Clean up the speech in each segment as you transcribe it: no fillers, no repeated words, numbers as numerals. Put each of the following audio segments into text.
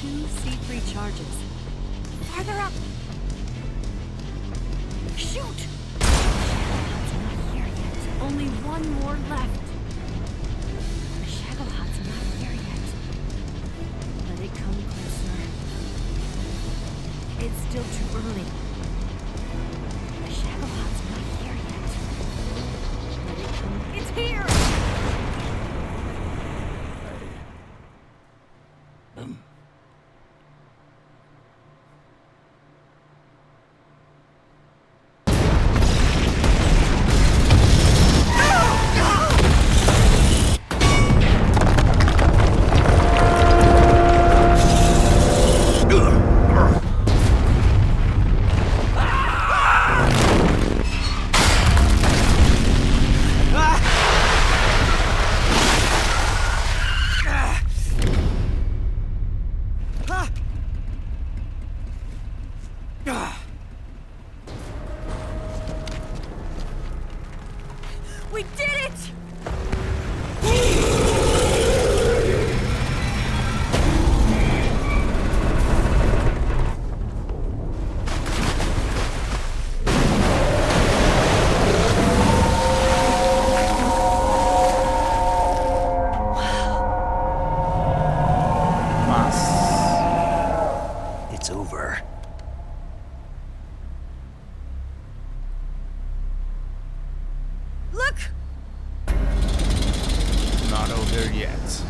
2 C3 charges. Farther up! Shoot! It's not here yet. Only one more left. The Shagalot's not here yet. Let it come closer. It's still too early. The Shagalot's not here yet. Let it come. It's here! We did it! It's over. Look! Not over yet.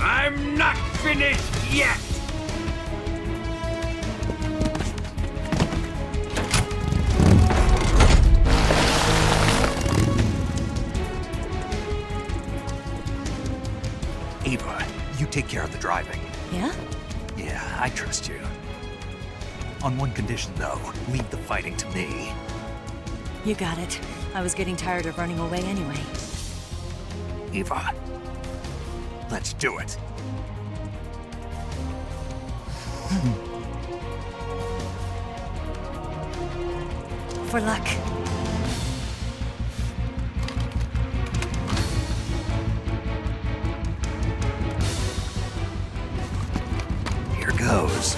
I'm not finished yet! Ava, you take care of the driving. Yeah? Yeah, I trust you. On one condition, though, leave the fighting to me. You got it. I was getting tired of running away anyway. Ava, let's do it. For luck. Here goes.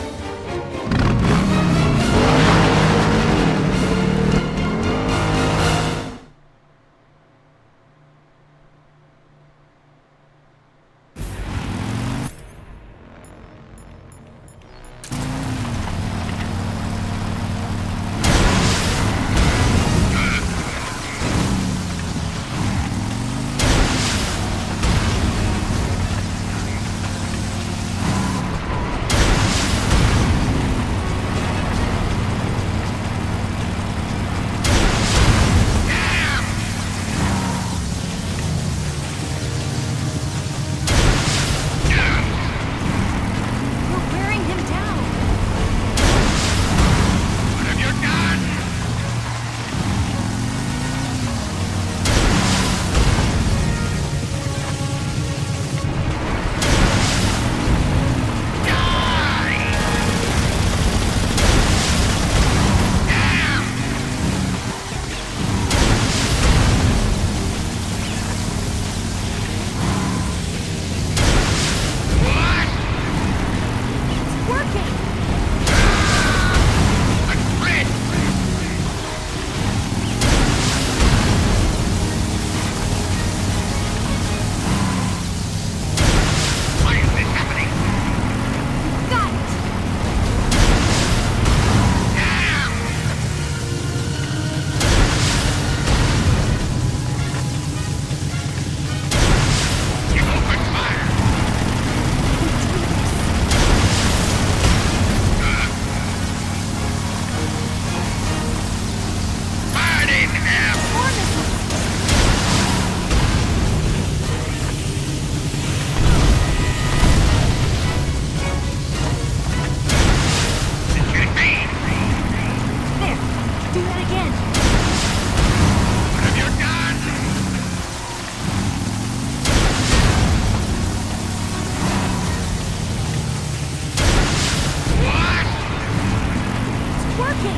working!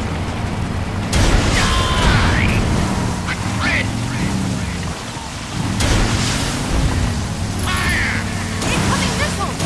Incoming missiles!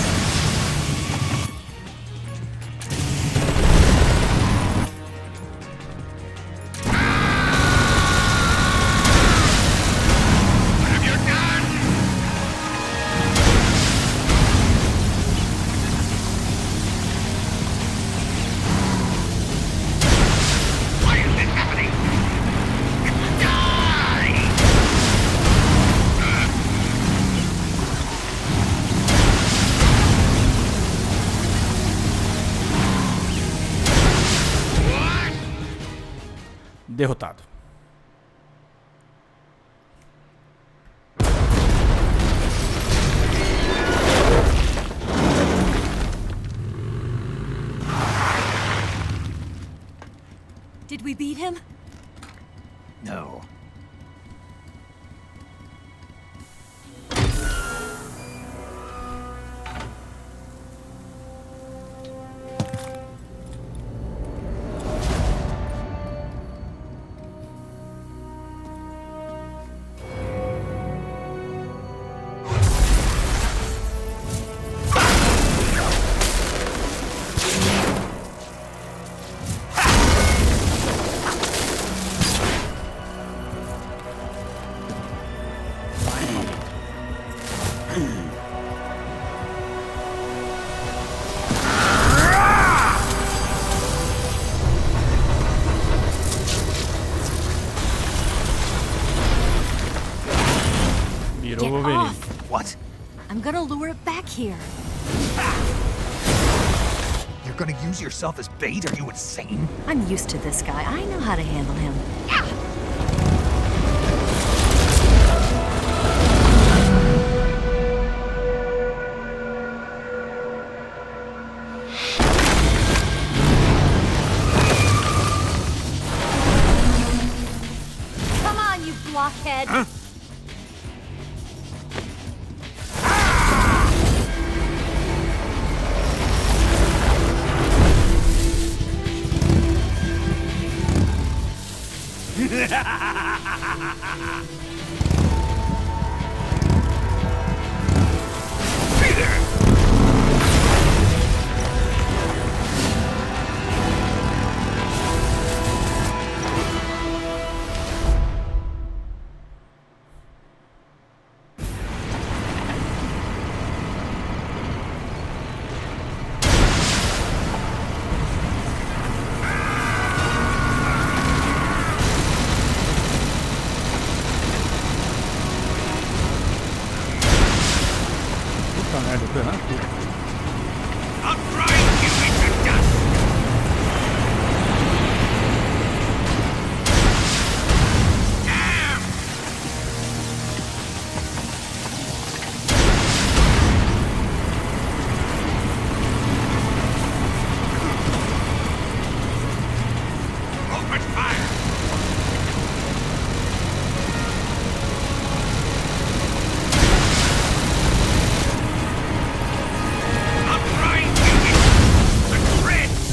Derrotado. Did we beat him? No. Virou Get Wolverine. off! What? I'm gonna lure it back here. You're gonna use yourself as bait? Are you insane? I'm used to this guy. I know how to handle him. Come on, you blockhead! Huh? Puta merda, tô errando tudo. I'll grind you into dust! Damn! Open fire! I'll grind you into shreds!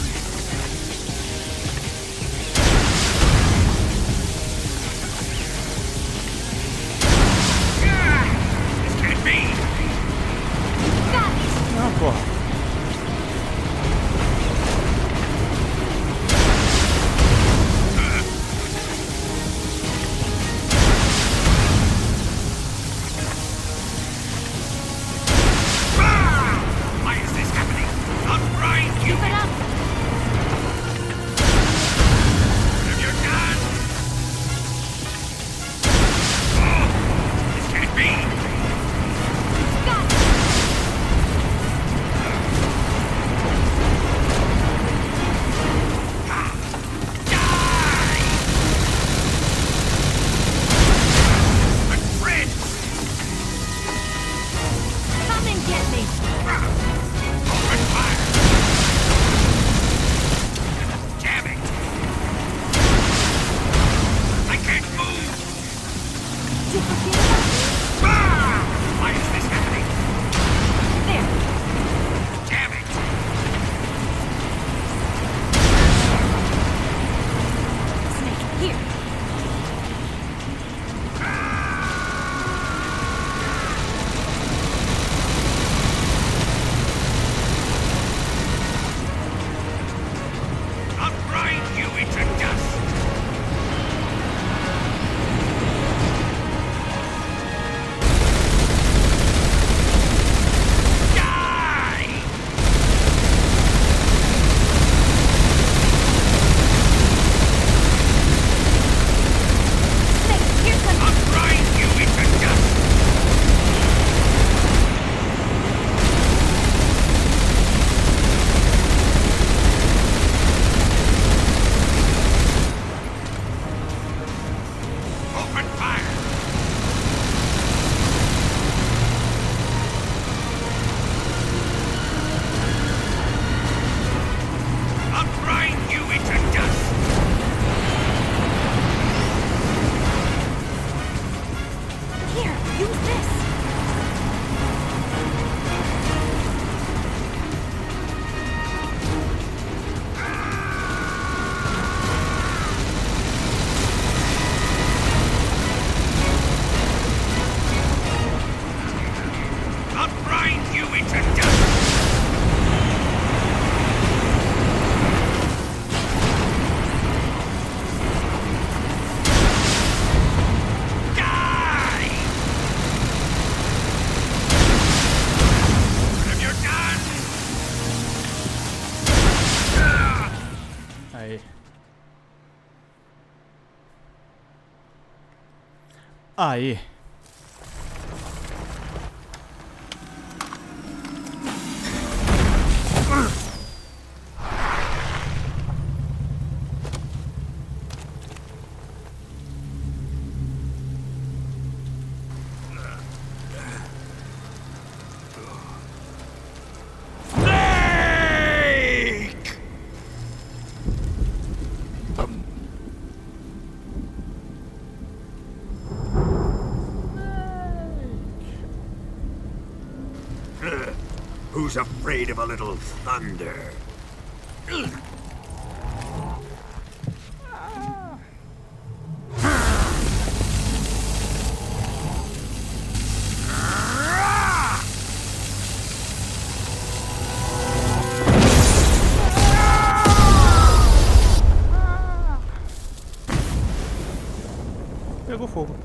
This can't be! Ah, porra. grind you into dust! Here, use this. I'll grind you into dust! Die! Have you done? Aí. Aí. Snake! Who's afraid of a little thunder? Pegou fogo.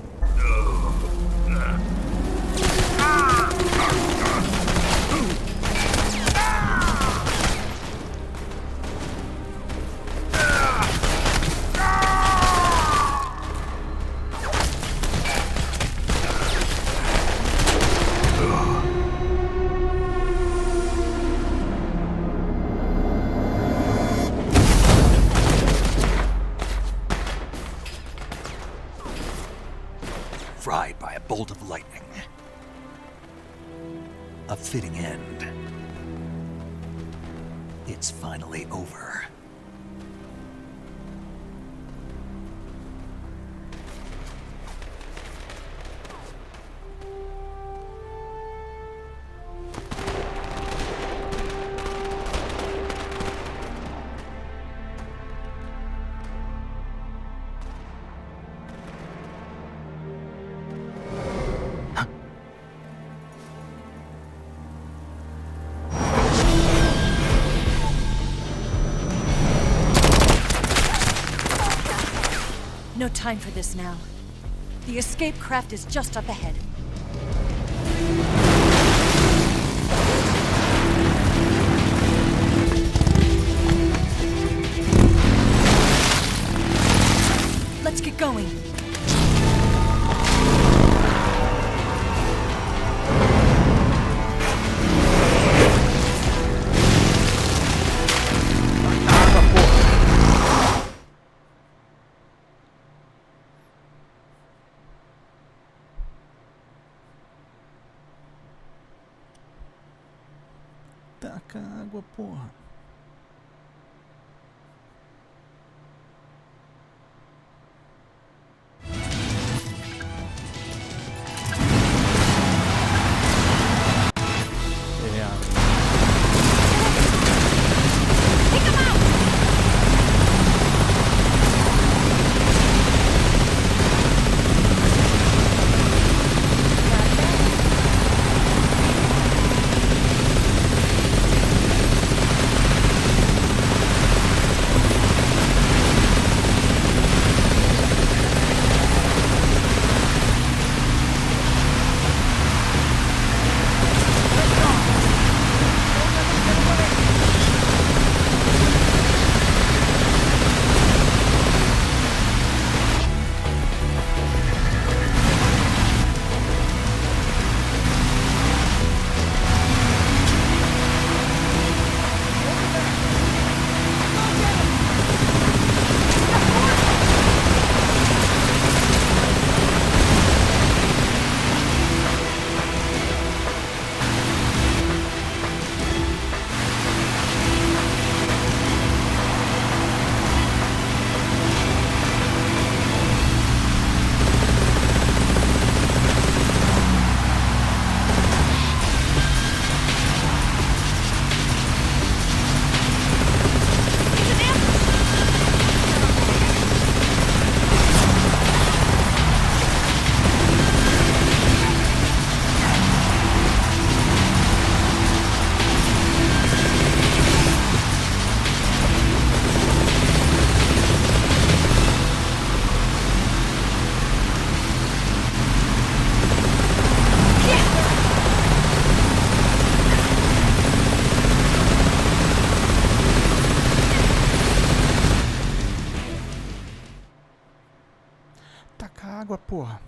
Fried by a bolt of lightning. A fitting end. It's finally over. No time for this now. The escape craft is just up ahead. Let's get going. Água, porra. Taca água, porra. água, porra.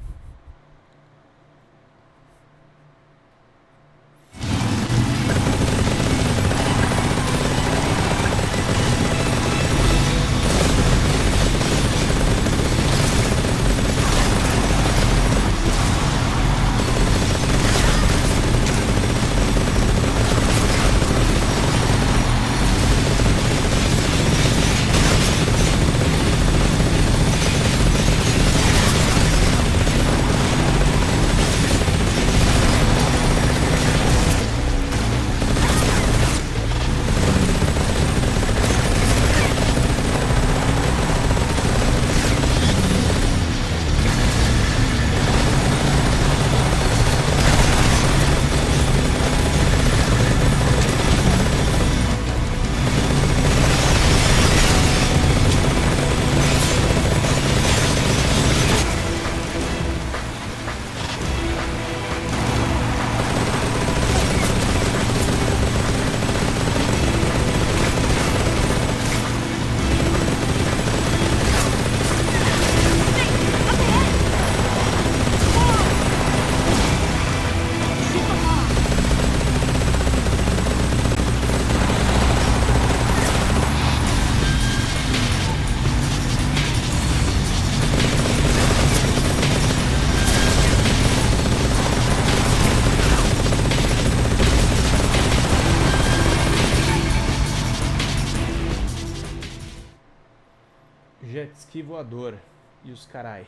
Jet ski voador e os carai.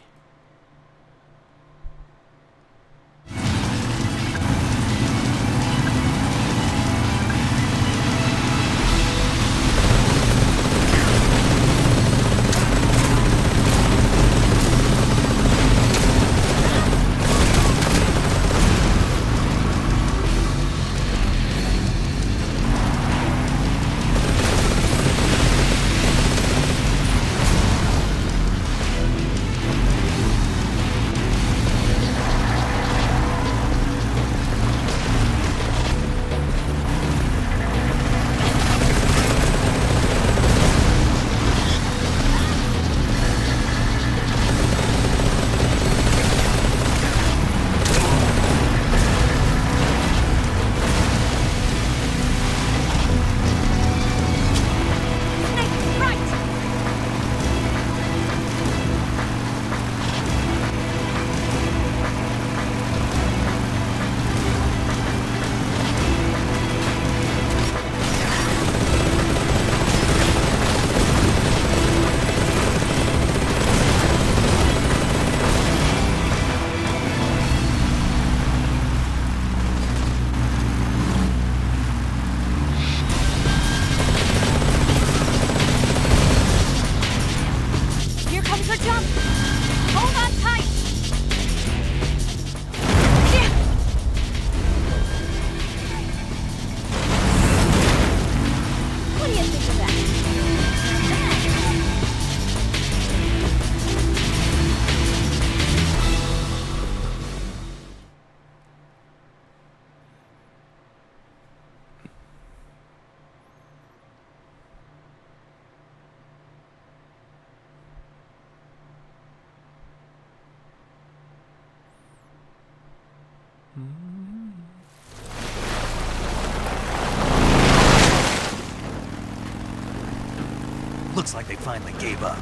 Looks like they finally gave up.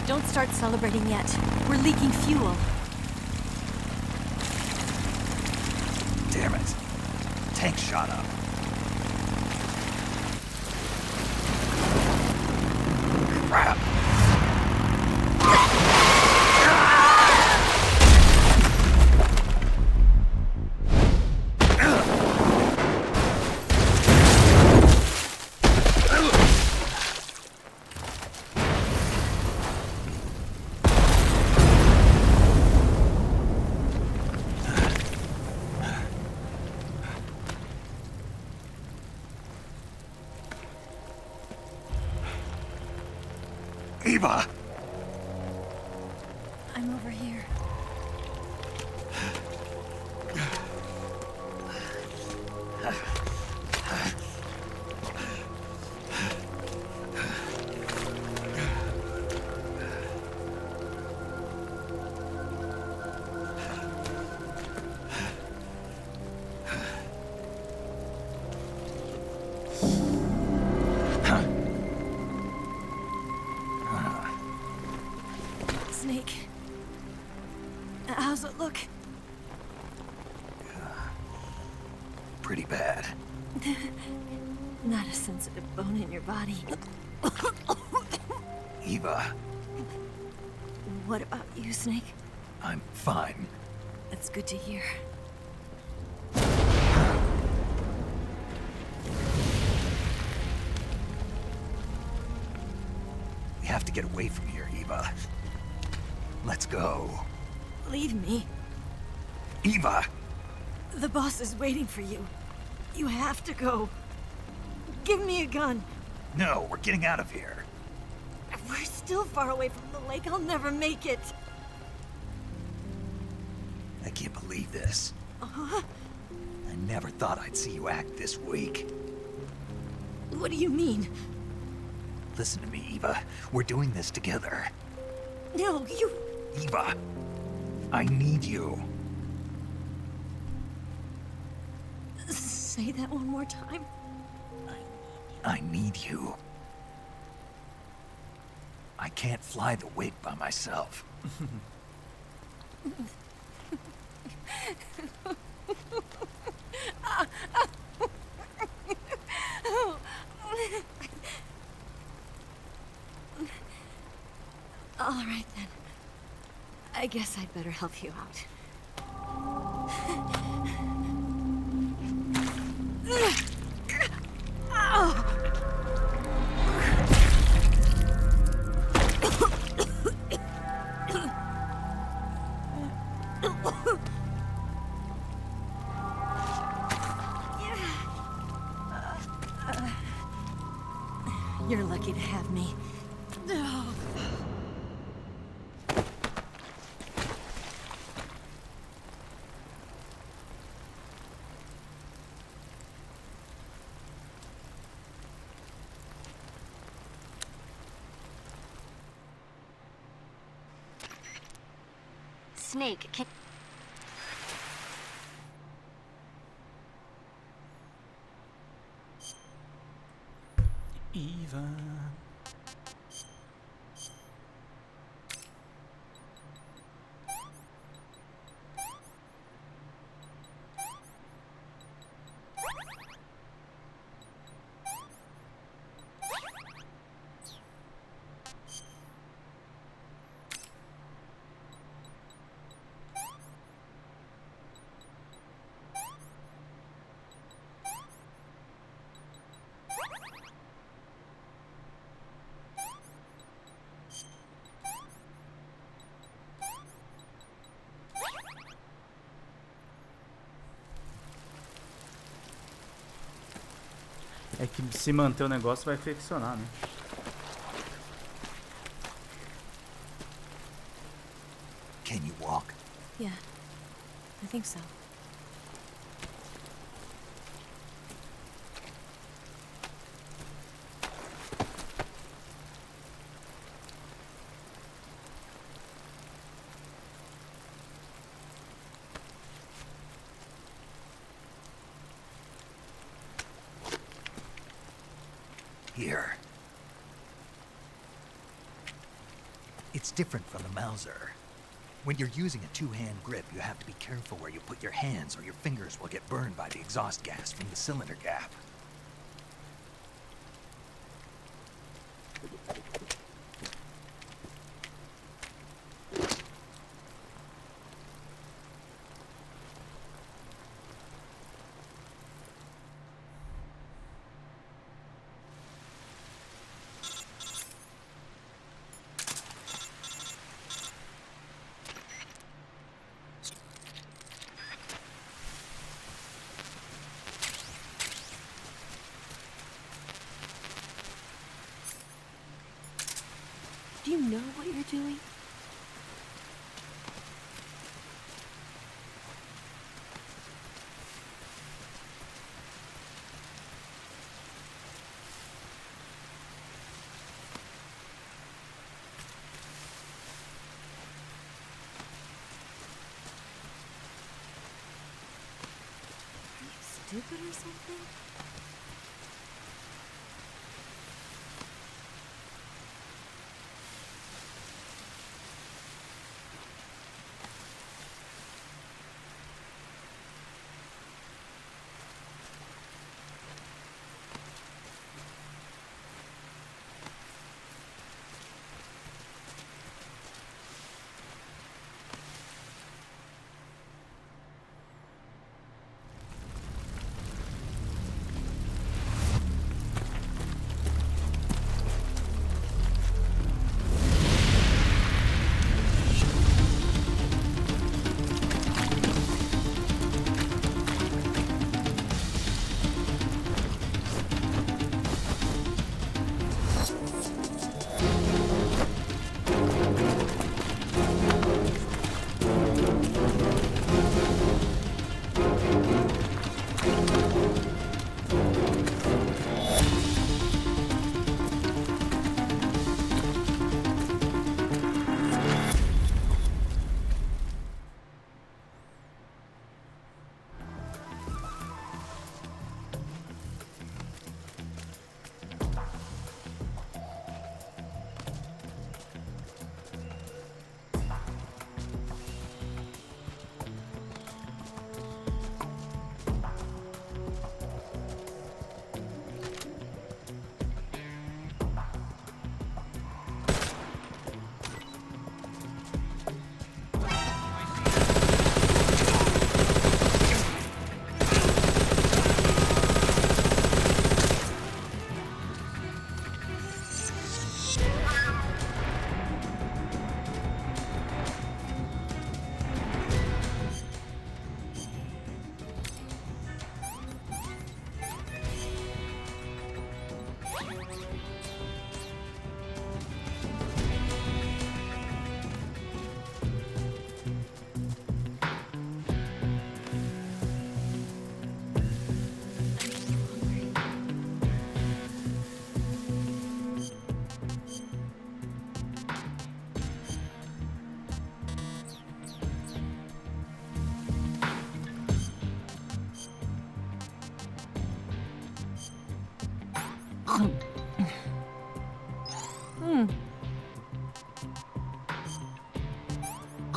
Don't start celebrating yet. We're leaking fuel. Damn it. Tank shot up. Crap. Eva! I'm over here. Snake. How's it look? Pretty bad. Not a sensitive bone in your body. Eva, What about you, Snake? I'm fine. That's good to hear. We have to get away from here, Eva. Let's go. Leave me. Eva! The boss is waiting for you. You have to go. Give me a gun. No, we're getting out of here. We're still far away from the lake. I'll never make it. I can't believe this. I never thought I'd see you act this weak. What do you mean? Listen to me, Eva. We're doing this together. No, you... Eva, I need you. Say that one more time. I need you. I can't fly the wig by myself. All right, then. I guess I'd better help you out. You're lucky to have me. Snake, can... Eva. É que se manter o negócio vai friccionar, né? Can you walk? Yeah, I think so. Here. It's different from the Mauser. When you're using a two-hand grip, you have to be careful where you put your hands or your fingers will get burned by the exhaust gas from the cylinder gap. Do you know what you're doing? Are you stupid or something?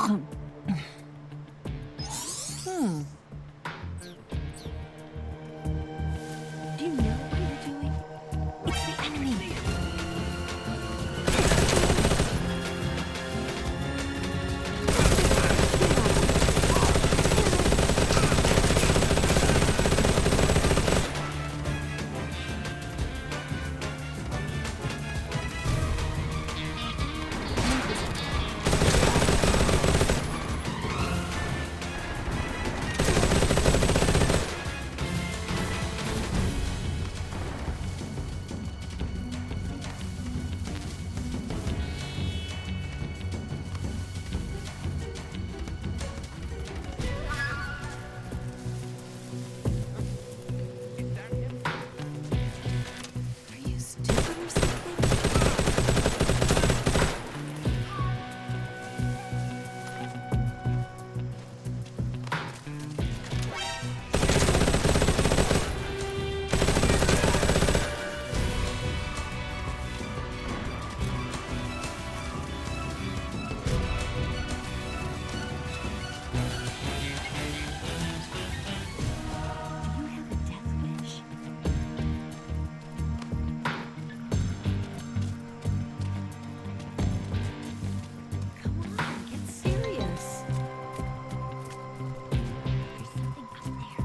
Do you know what you're doing? It's the enemy. Are you stupid or something? Do you have a death wish? Come on, get serious. There's something up there.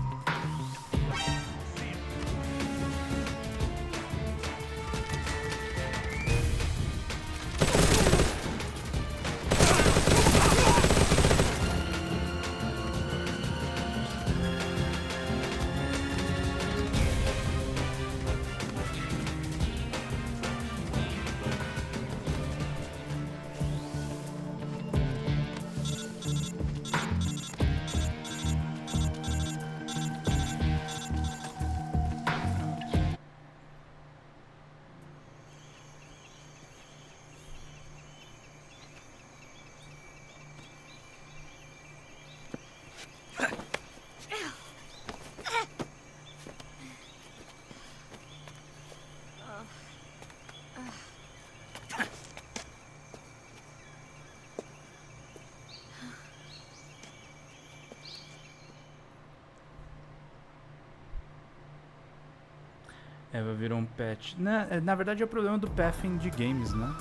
Eva virou um pet. Na verdade é o problema do pathing de games, né?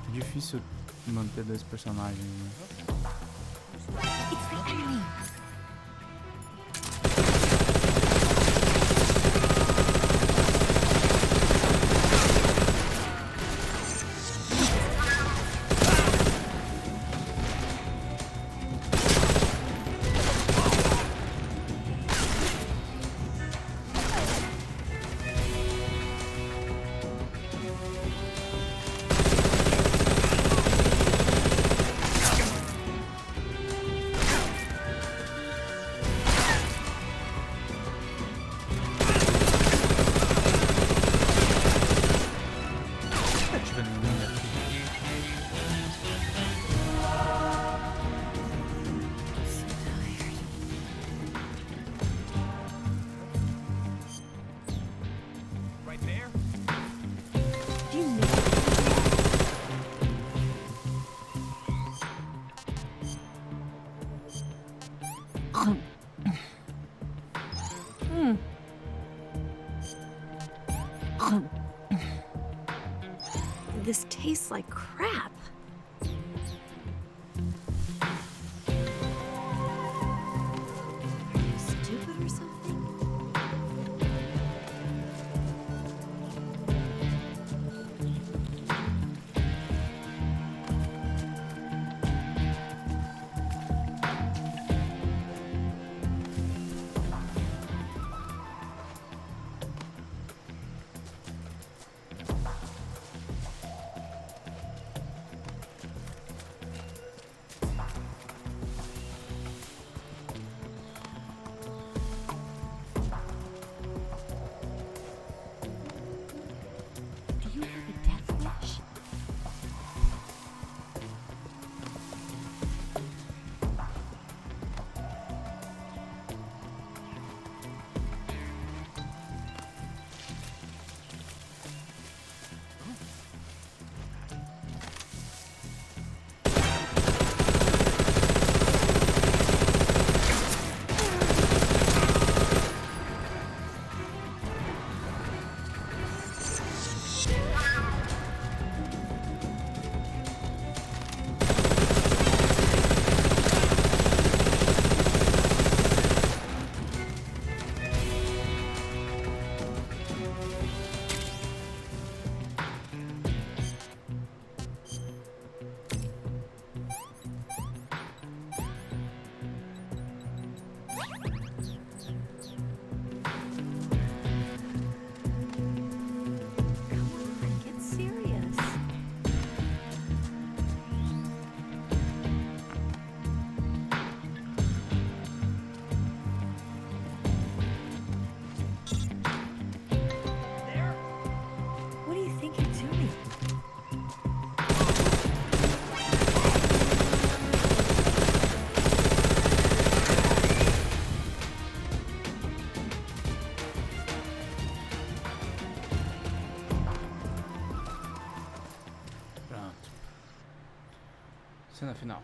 É difícil manter dois personagens, né? It's the enemy. Right there? Do you know? This tastes like crap. Are you stupid or something? Pronto. Cena final.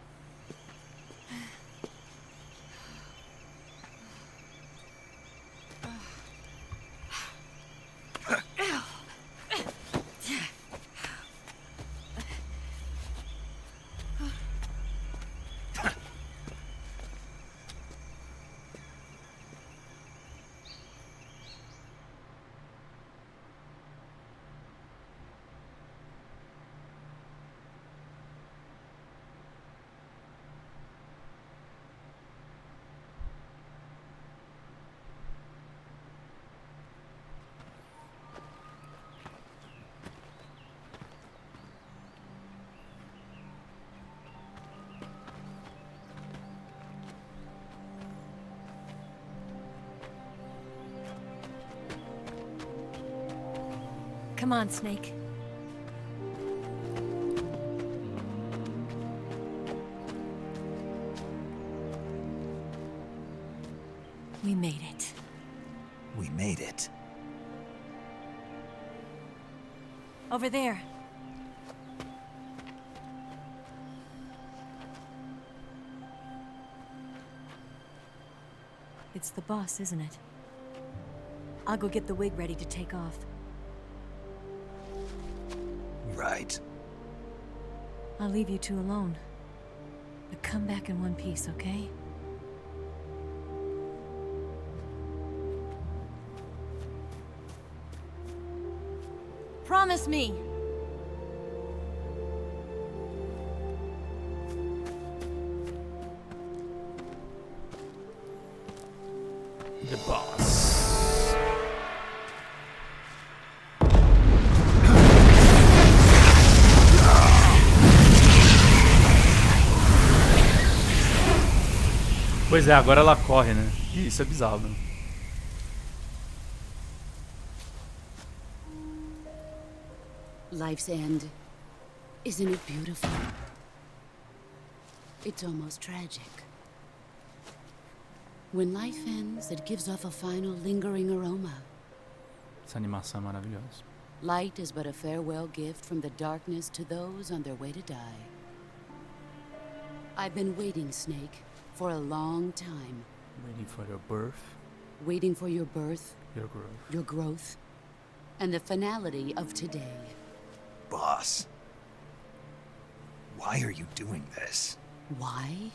Come on, Snake. We made it. We made it. Over there. It's the boss, isn't it? I'll go get the wig ready to take off. Right. I'll leave you two alone. But come back in one piece, okay? Promise me! The boss. Pois é, agora ela corre, né? Isso é bizarro, né? Life's end. Isn't it beautiful? It's almost tragic. When life ends, it gives off a final lingering aroma. Essa animação é maravilhosa. Light is but a farewell gift from the darkness to those on their way to die. I've been waiting, Snake, for a long time. Waiting for your birth, Waiting for your birth, your growth. and the finality of today. Boss. Why are you doing this? Why?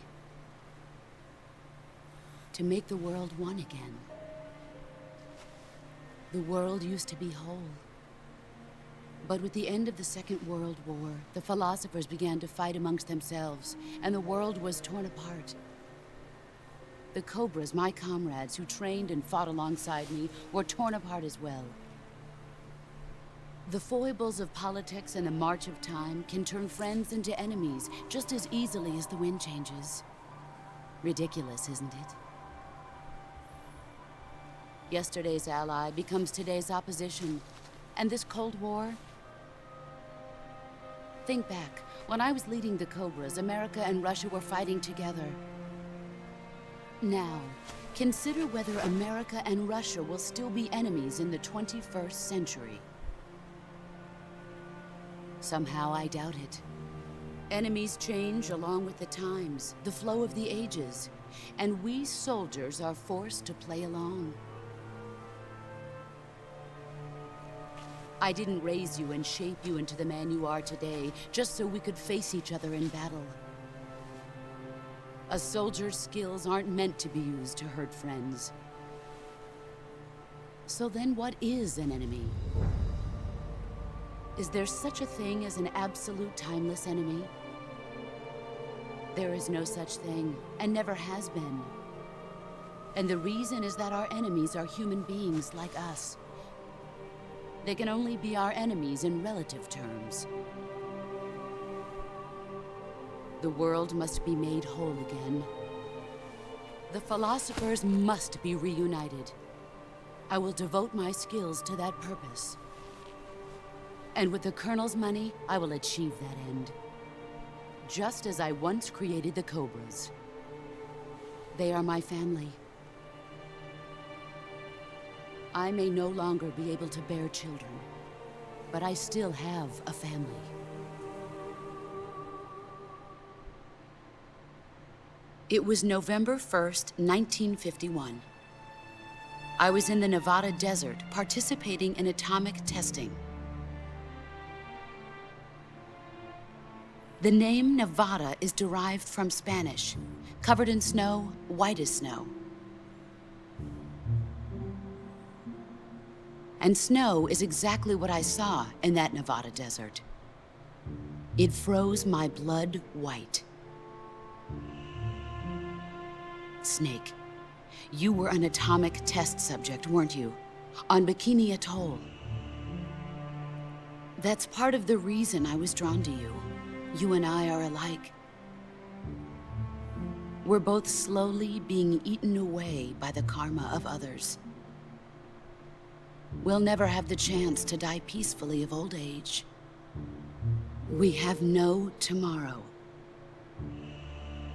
To make the world one again. The world used to be whole. But with the end of the Second World War, the philosophers began to fight amongst themselves, and the world was torn apart. The Cobras, my comrades who trained and fought alongside me, were torn apart as well. The foibles of politics and the march of time can turn friends into enemies just as easily as the wind changes. Ridiculous, isn't it? Yesterday's ally becomes today's opposition. And this Cold War? Think back. When I was leading the Cobras, America and Russia were fighting together. Now, consider whether America and Russia will still be enemies in the 21st century. Somehow I doubt it. Enemies change along with the times, the flow of the ages, and we soldiers are forced to play along. I didn't raise you and shape you into the man you are today just so we could face each other in battle. A soldier's skills aren't meant to be used to hurt friends. So then what is an enemy? Is there such a thing as an absolute timeless enemy? There is no such thing, and never has been. And the reason is that our enemies are human beings like us. They can only be our enemies in relative terms. The world must be made whole again. The philosophers must be reunited. I will devote my skills to that purpose. And with the Colonel's money, I will achieve that end. Just as I once created the Cobras. They are my family. I may no longer be able to bear children, but I still have a family. It was November 1st, 1951. I was in the Nevada desert participating in atomic testing. The name Nevada is derived from Spanish, covered in snow, white as snow. And snow is exactly what I saw in that Nevada desert. It froze my blood white. Snake, you were an atomic test subject, weren't you? On Bikini Atoll. That's part of the reason I was drawn to you. You and I are alike. We're both slowly being eaten away by the karma of others. We'll never have the chance to die peacefully of old age. We have no tomorrow.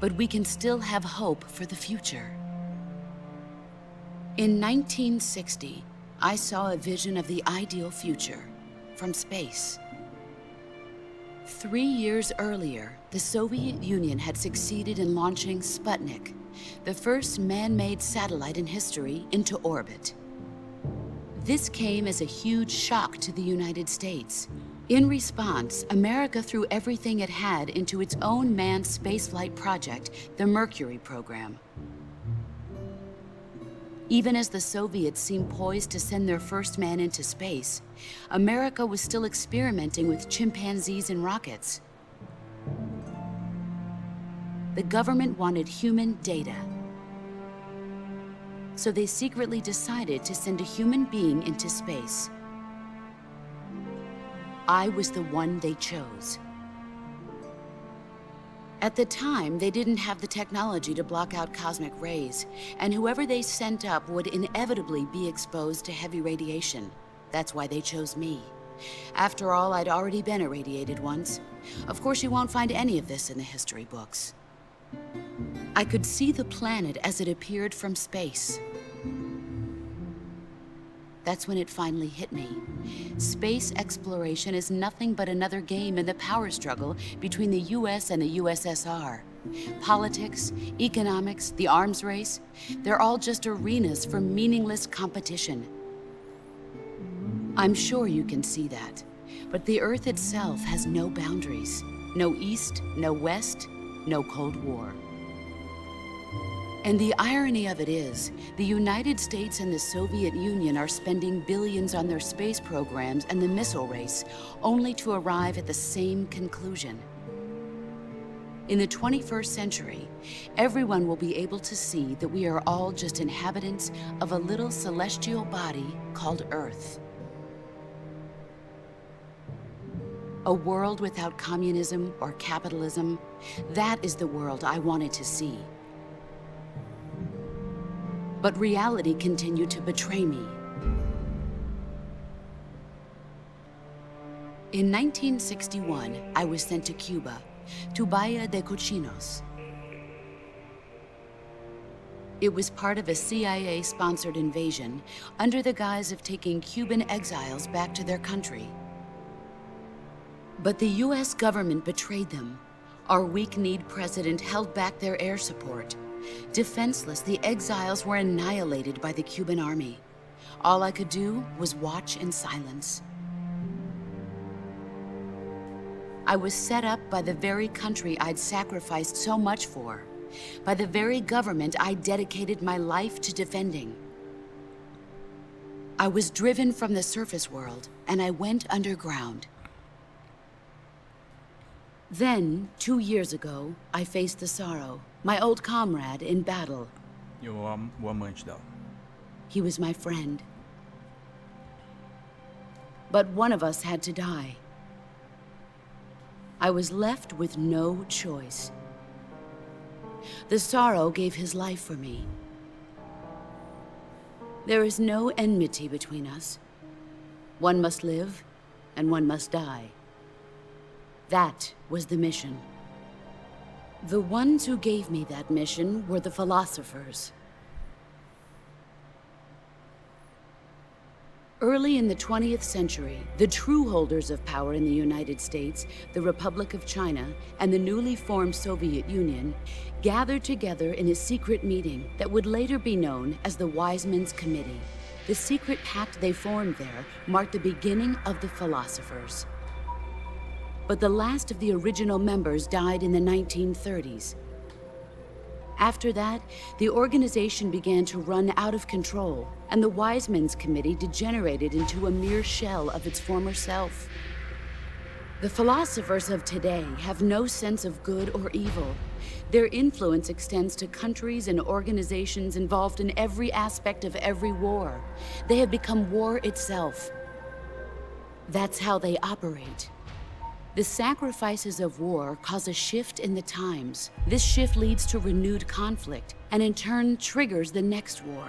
But we can still have hope for the future. In 1960, I saw a vision of the ideal future from space. 3 years earlier, the Soviet Union had succeeded in launching Sputnik, the first man-made satellite in history, into orbit. This came as a huge shock to the United States. In response, America threw everything it had into its own manned spaceflight project, the Mercury program. Even as the Soviets seemed poised to send their first man into space, America was still experimenting with chimpanzees and rockets. The government wanted human data. So they secretly decided to send a human being into space. I was the one they chose. At the time, they didn't have the technology to block out cosmic rays, and whoever they sent up would inevitably be exposed to heavy radiation. That's why they chose me. After all, I'd already been irradiated once. Of course, you won't find any of this in the history books. I could see the planet as it appeared from space. That's when it finally hit me. Space exploration is nothing but another game in the power struggle between the US and the USSR. Politics, economics, the arms race, they're all just arenas for meaningless competition. I'm sure you can see that, but the Earth itself has no boundaries. No East, no West, no Cold War. And the irony of it is, the United States and the Soviet Union are spending billions on their space programs and the missile race, only to arrive at the same conclusion. In the 21st century, everyone will be able to see that we are all just inhabitants of a little celestial body called Earth. A world without communism or capitalism, that is the world I wanted to see. But reality continued to betray me. In 1961, I was sent to Cuba, to Bahia de Cochinos. It was part of a CIA-sponsored invasion under the guise of taking Cuban exiles back to their country. But the US government betrayed them. Our weak-kneed president held back their air support. Defenseless, the exiles were annihilated by the Cuban army. All I could do was watch in silence. I was set up by the very country I'd sacrificed so much for, by the very government I dedicated my life to defending. I was driven from the surface world, and I went underground. Then, 2 years ago, I faced the Sorrow, my old comrade in battle. E o amante dela. He was my friend. But one of us had to die. I was left with no choice. The Sorrow gave his life for me. There is no enmity between us. One must live, and one must die. That was the mission. The ones who gave me that mission were the philosophers. Early in the 20th century, the true holders of power in the United States, the Republic of China, and the newly formed Soviet Union gathered together in a secret meeting that would later be known as the Wise Men's Committee. The secret pact they formed there marked the beginning of the philosophers. But the last of the original members died in the 1930s. After that, the organization began to run out of control, and the Wise Men's Committee degenerated into a mere shell of its former self. The philosophers of today have no sense of good or evil. Their influence extends to countries and organizations involved in every aspect of every war. They have become war itself. That's how they operate. The sacrifices of war cause a shift in the times. This shift leads to renewed conflict, and in turn triggers the next war.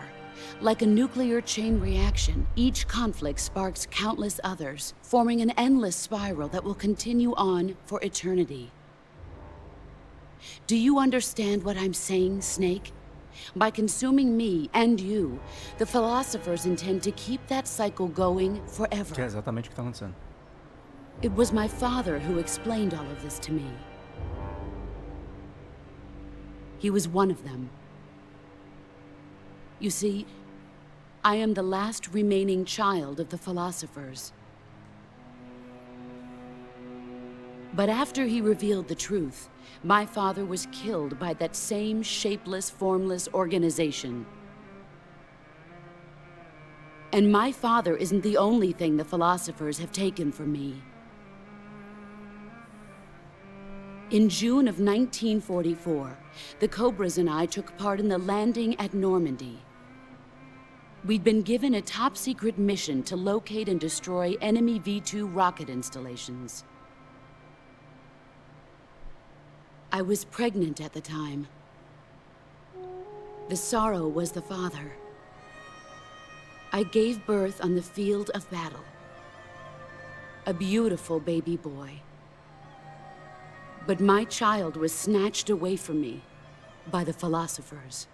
Like a nuclear chain reaction, each conflict sparks countless others, forming an endless spiral that will continue on for eternity. Do you understand what I'm saying, Snake? By consuming me and you, the philosophers intend to keep that cycle going forever. Que é exatamente o que tá acontecendo. It was my father who explained all of this to me. He was one of them. You see, I am the last remaining child of the philosophers. But after he revealed the truth, my father was killed by that same shapeless, formless organization. And my father isn't the only thing the philosophers have taken from me. In June of 1944, the Cobras and I took part in the landing at Normandy. We'd been given a top-secret mission to locate and destroy enemy V-2 rocket installations. I was pregnant at the time. The sorrow was the father. I gave birth on the field of battle. A beautiful baby boy. But my child was snatched away from me by the philosophers.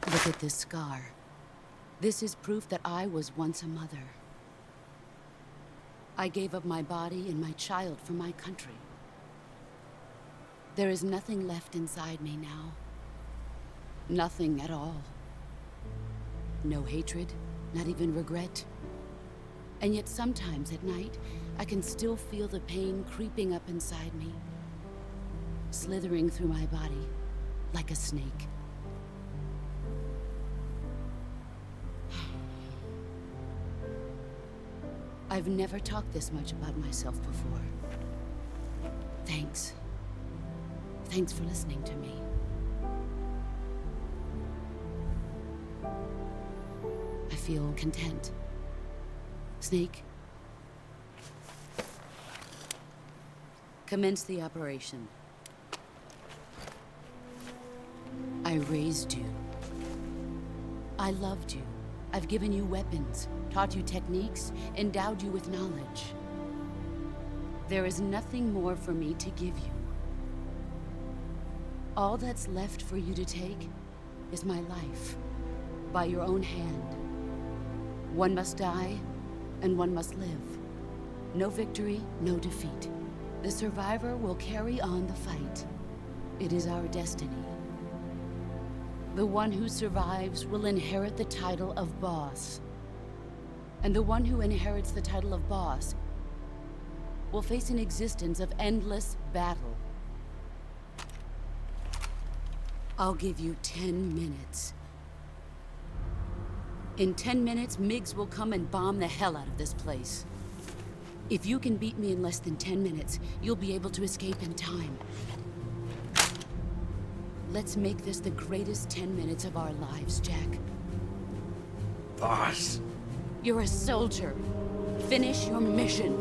Look at this scar. This is proof that I was once a mother. I gave up my body and my child for my country. There is nothing left inside me now. Nothing at all. No hatred, not even regret. And yet sometimes at night, I can still feel the pain creeping up inside me, slithering through my body like a snake. I've never talked this much about myself before. Thanks. Thanks for listening to me. I feel content. Snake, commence the operation. I raised you. I loved you. I've given you weapons, taught you techniques, endowed you with knowledge. There is nothing more for me to give you. All that's left for you to take is my life, by your own hand. One must die, and one must live. No victory, no defeat. The survivor will carry on the fight. It is our destiny. The one who survives will inherit the title of boss. And the one who inherits the title of boss will face an existence of endless battle. I'll give you 10 minutes. In 10 minutes, MiGs will come and bomb the hell out of this place. If you can beat me in less than 10 minutes, you'll be able to escape in time. Let's make this the greatest 10 minutes of our lives, Jack. Boss. You're a soldier. Finish your mission.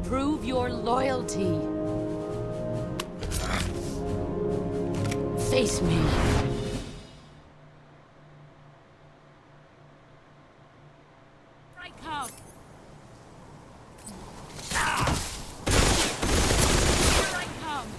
Prove your loyalty. Face me. I come. Here I come.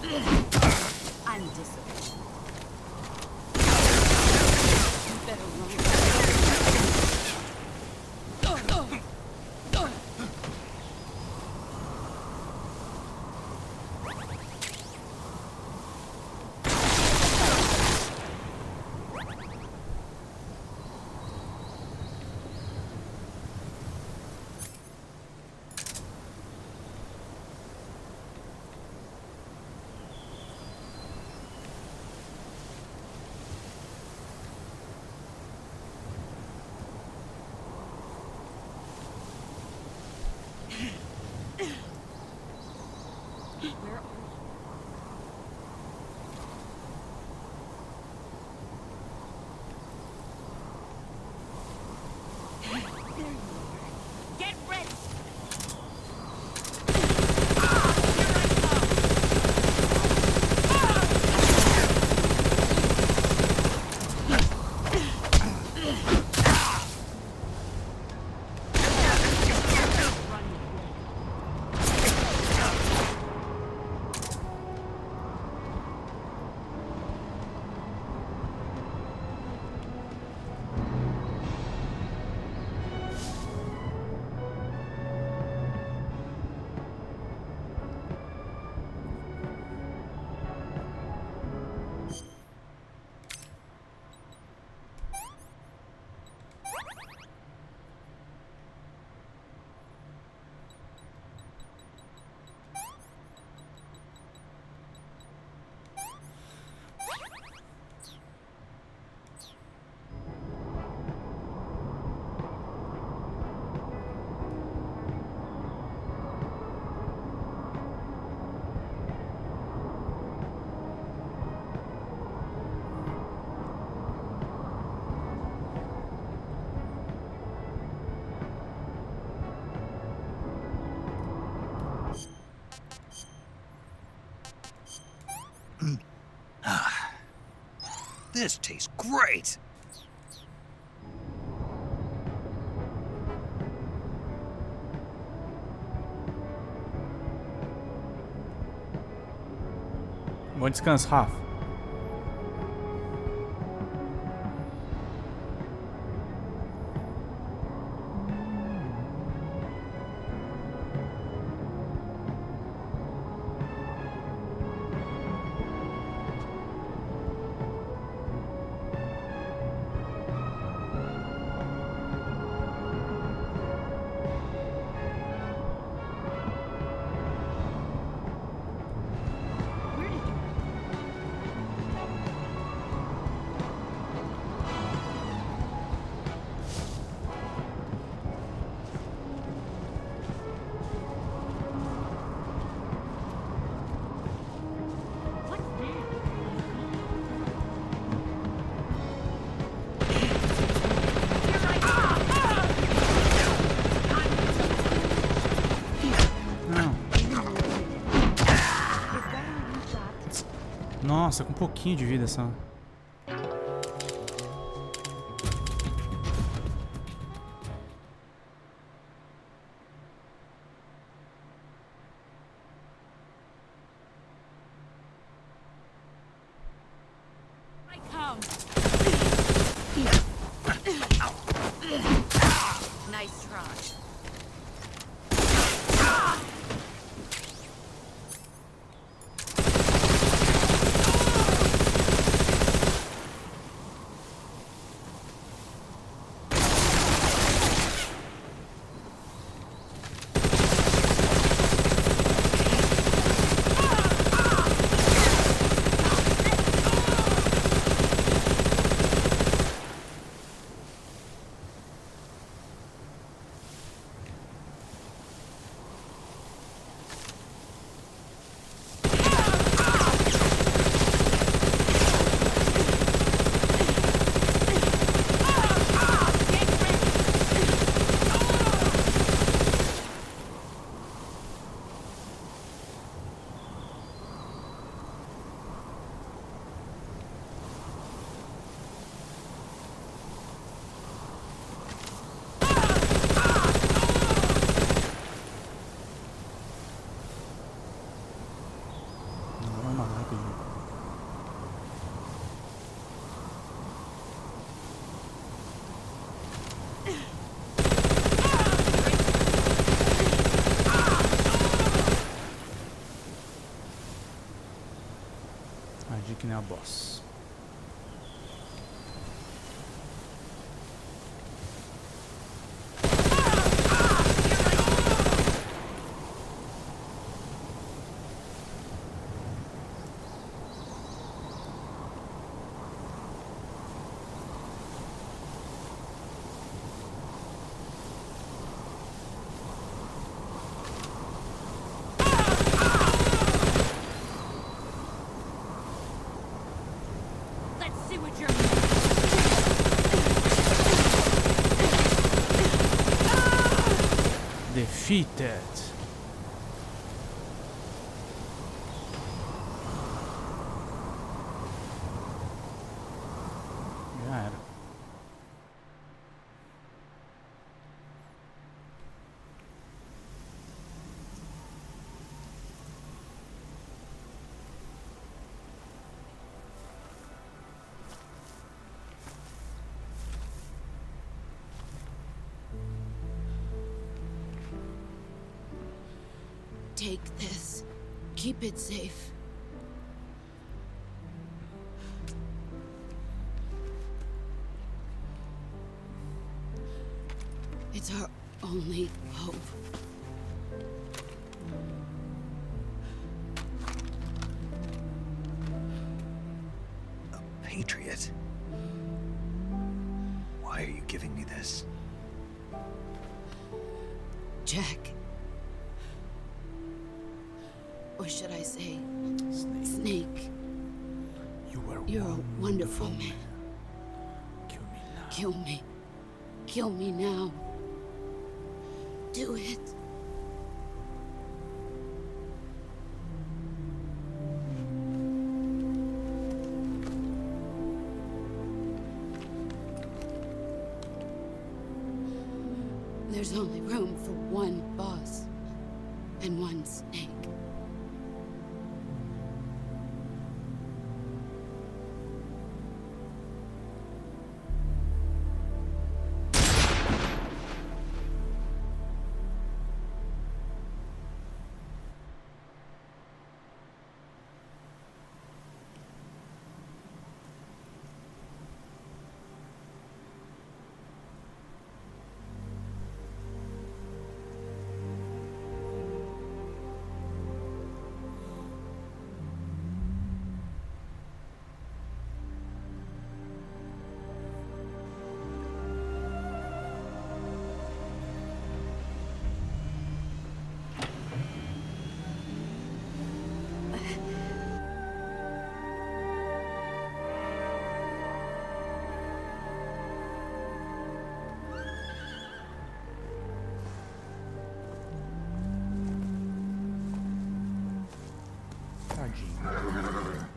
Undisciplined. You better run. Where are you? There you are. Get ready! This tastes great! Bom descanso, Rafa. Where did you What's Não. Nossa, com um pouquinho de vida só. I come. Nice try. Agir que nem a boss. Let's see what you're. Defeated. Já era. Take this. Keep it safe. It's our only hope. A patriot? Why are you giving me this? Jack. Or should I say, Snake. You're a wonderful man. Kill me now. Kill me. Kill me now. Do it. There's only room for one boss and one snake. Tadinho.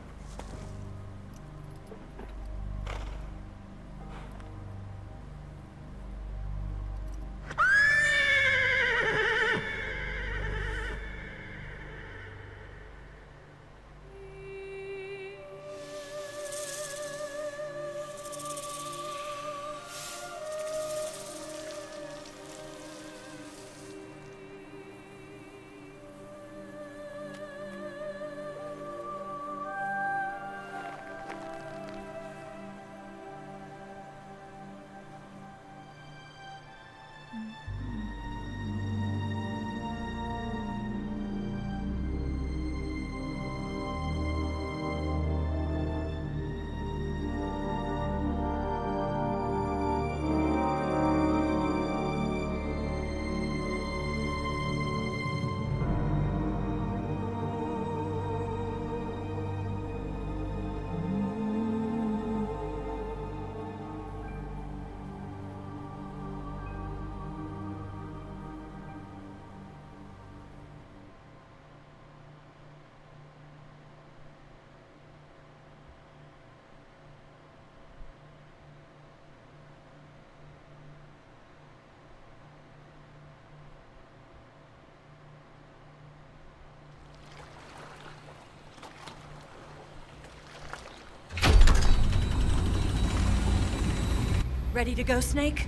Ready to go, Snake?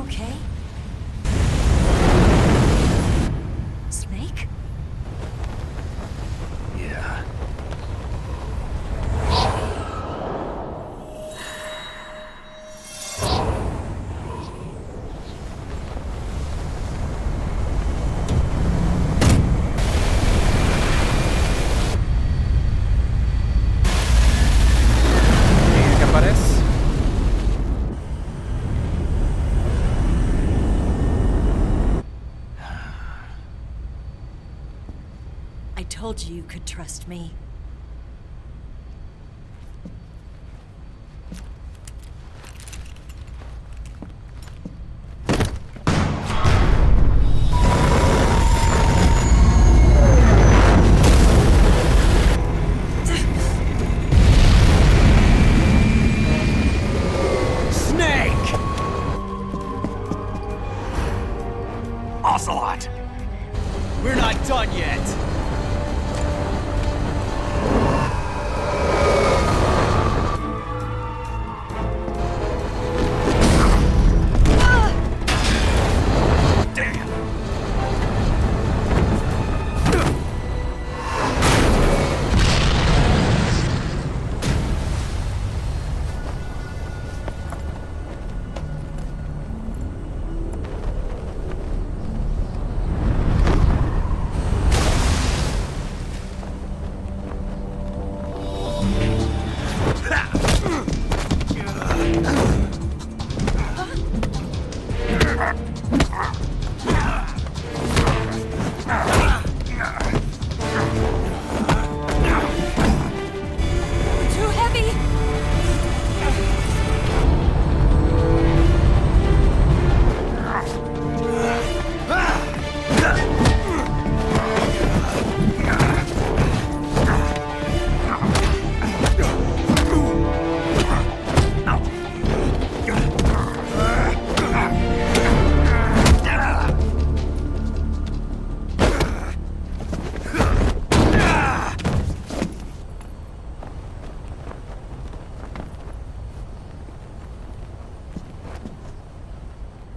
okay? Snake? Yeah. Quem é que aparece? I told you could trust me. Snake! Ocelot! We're not done yet. Damn! Too heavy!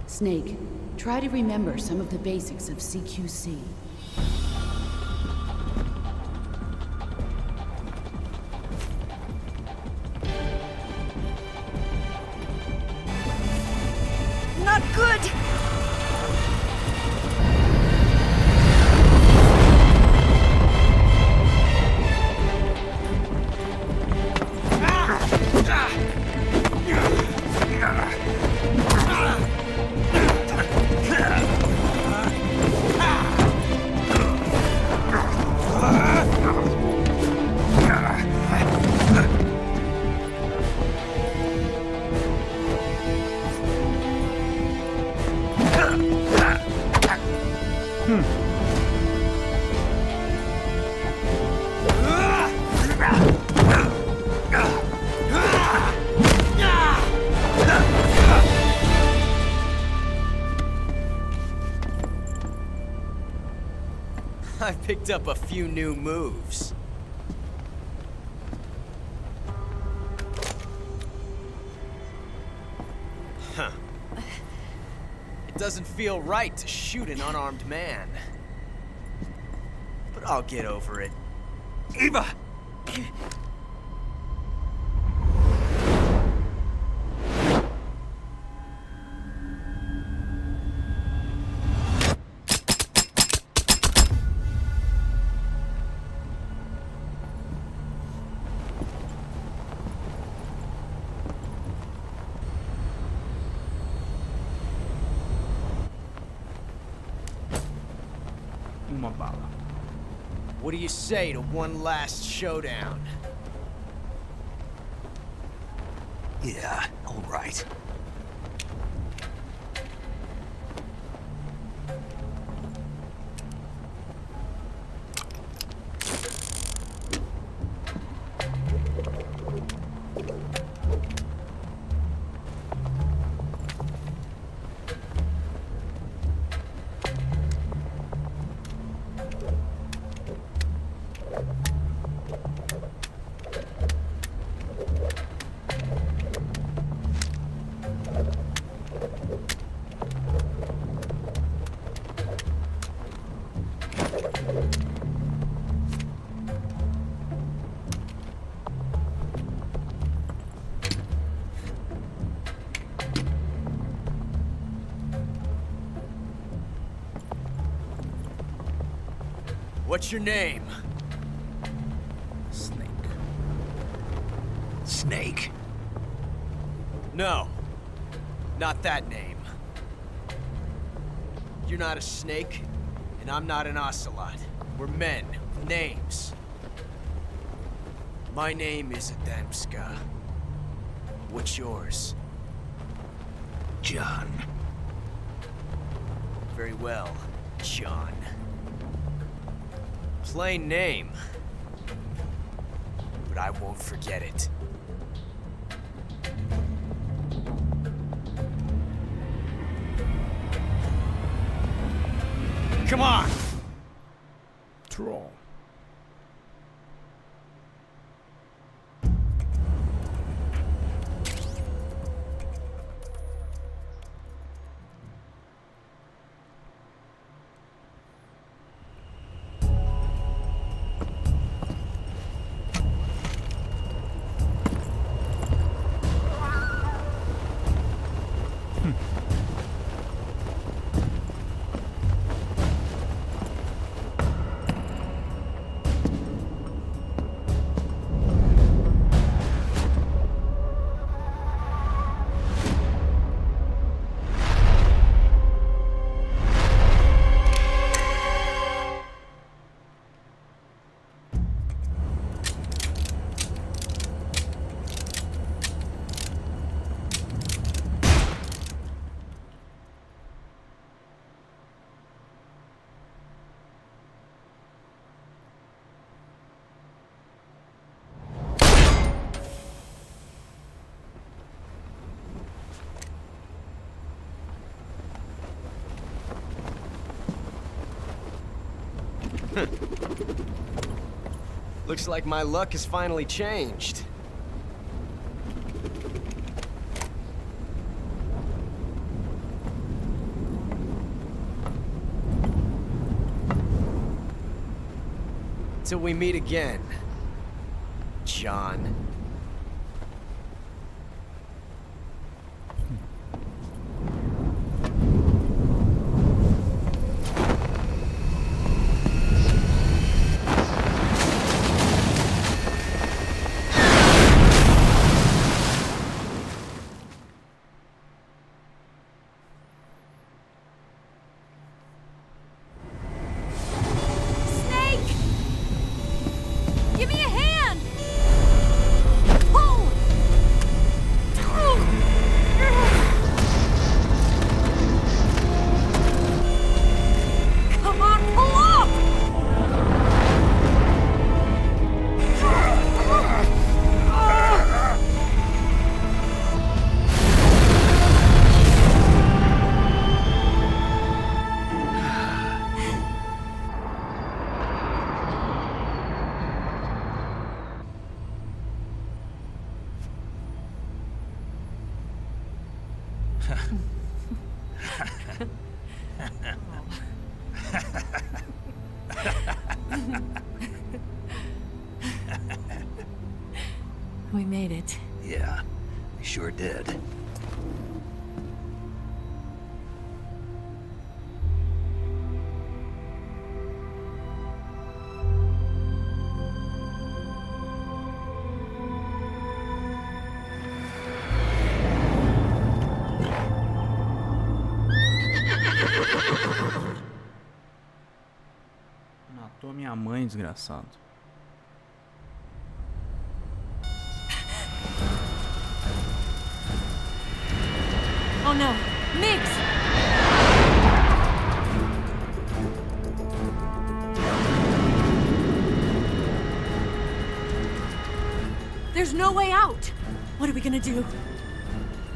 Snake, try to remember some of the basics of CQC. Not good! I picked up a few new moves. Huh. It doesn't feel right to shoot an unarmed man. But I'll get over it. Eva! Uma bala. What do you say to one last showdown? Yeah, all right. What's your name? Snake. Snake. No. Not that name. You're not a snake, and I'm not an ocelot. We're men with names. My name is Adamska. What's yours? John. Very well, John. Plain name. But I won't forget it. Come on! Troll. Looks like my luck has finally changed. Till we meet again, John. Snake! Give me a hand! Pull! Come on, pull up! We made it. Yeah, we sure did. Matou minha mãe, desgraçado. Oh no, Migs! There's no way out! What are we gonna do?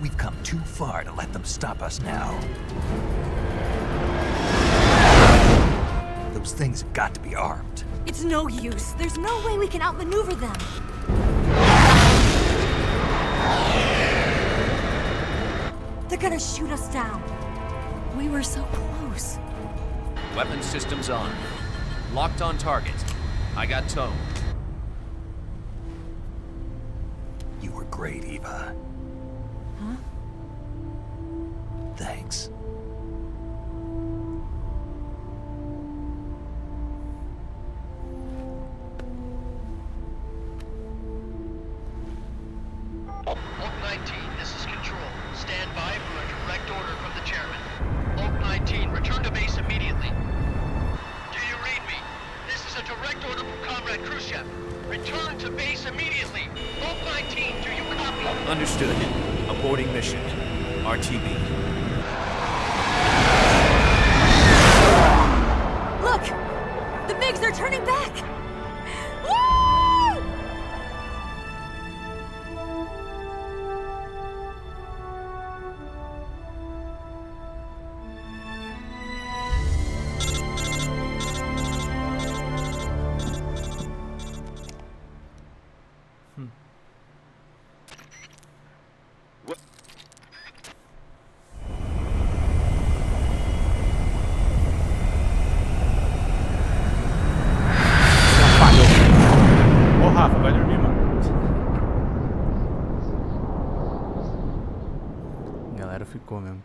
We've come too far to let them stop us now. Those things have got to be armed. It's no use. There's no way we can outmaneuver them. They're gonna shoot us down. We were so close. Weapon systems on. Locked on target. I got towed. You were great, Eva. Huh? Red Khrushchev. Return to base immediately. Vault 19, do you copy? Understood. Aborting mission. RTB. Look! The MiGs are turning back! Woo! Ô, Rafa, vai dormir, mano. A galera ficou mesmo.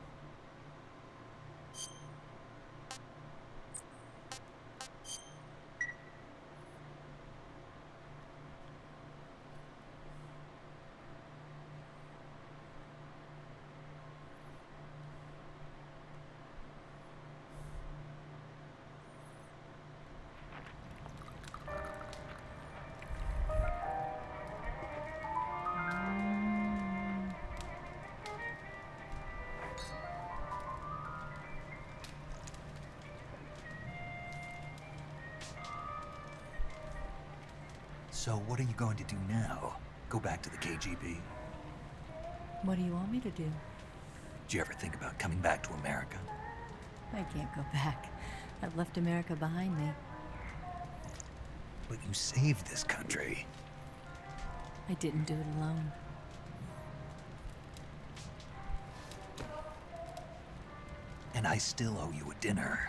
So what are you going to do now? Go back to the KGB? What do you want me to do? Did you ever think about coming back to America? I can't go back. I've left America behind me. But you saved this country. I didn't do it alone. And I still owe you a dinner.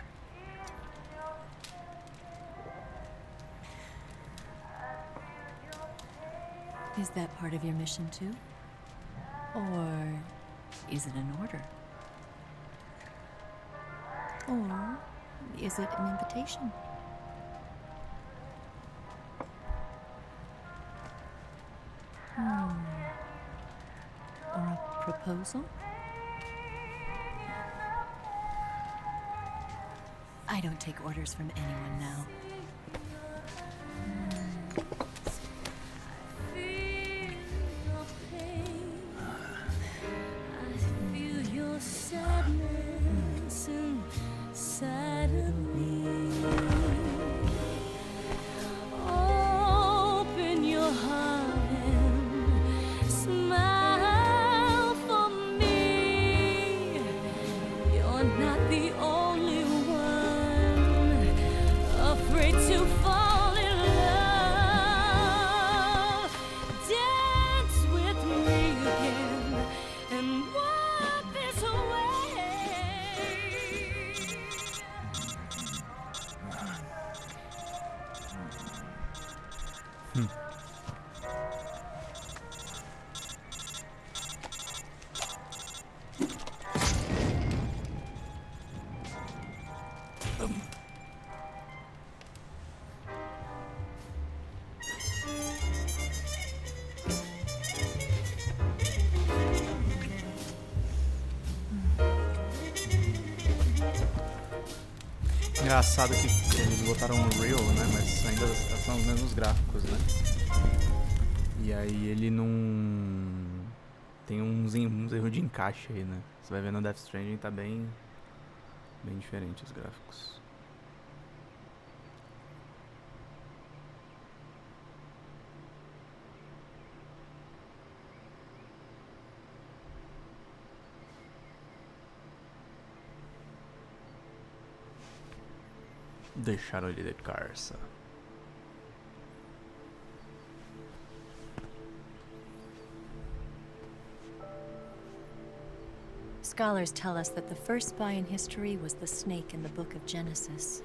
Is that part of your mission too? Or is it an order? Or is it an invitation? Or a proposal? I don't take orders from anyone now. Engraçado que eles botaram no Real, né? Mas ainda são os mesmos gráficos, né? E aí ele não... Tem uns erros de encaixe aí, né? Você vai ver no Death Stranding, tá bem diferente os gráficos. Deixaram ele de carça. Scholars tell us that the first spy in history was the snake in the book of Genesis.